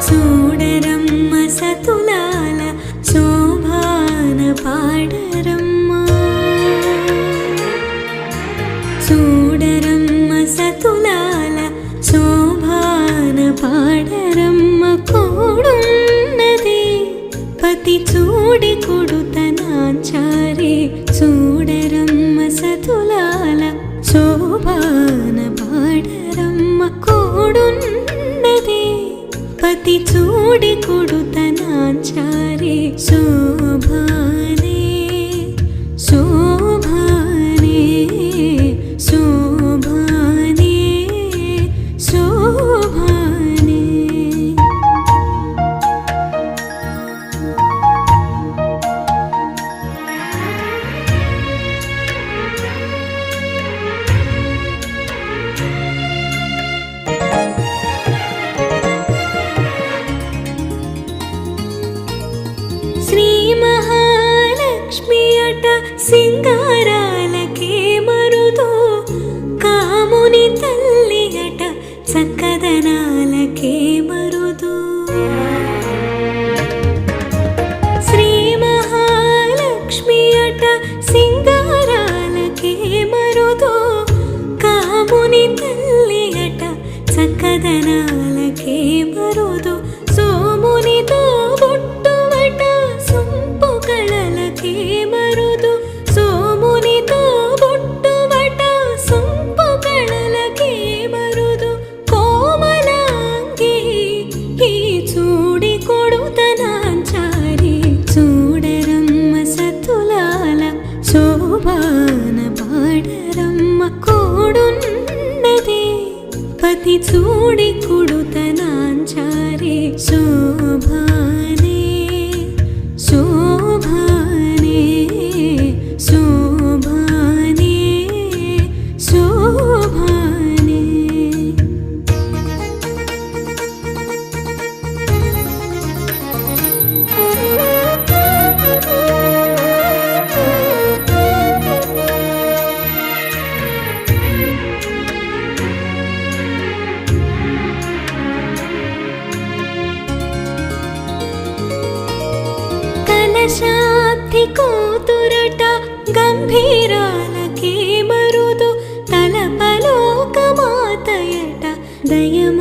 చూడరమ్మ సతులాల శోభాన పాడరమ్మ చూడరమ్మ సతులాల శోభాన పాడరమ్మ కోడున్నది పతి చూడి కొడుతనాచారి చూడరమ్మ సతులాల శోభాన పాడరమ్మ కోడున్నది పతి చూడి కొడుతనాచారి శోభానే శోభానే శోభానే శోభానే శ్రీ మహాలక్ష్మి అట సింగారాలకే మరుదు కాముని తల్లి అట చక్కదనాలకే మరుదు శ్రీ మహాలక్ష్మి అట సింగారాలకే మరుదు కాముని తల్లి అట చక్కదనాలకే మరుదు సోమునితో బొట్టువట సొంపు కళలకే మరుదు సోమునితో బొట్టువట సొంపు కళలకే మరుదు కోమలాంగి ఈ చూడి కొడుతనాచారి చూడరమ్మ సతులాల శోభాన పాడరమ్మ కోడున్నది పతి చూడి కొడుతనాచారి శోభానే శోభానే శోభానే శోభానే కలశాబ్ది కూతురట గంభీరాలకే మరుదు తలపలోక మాతయట దయమ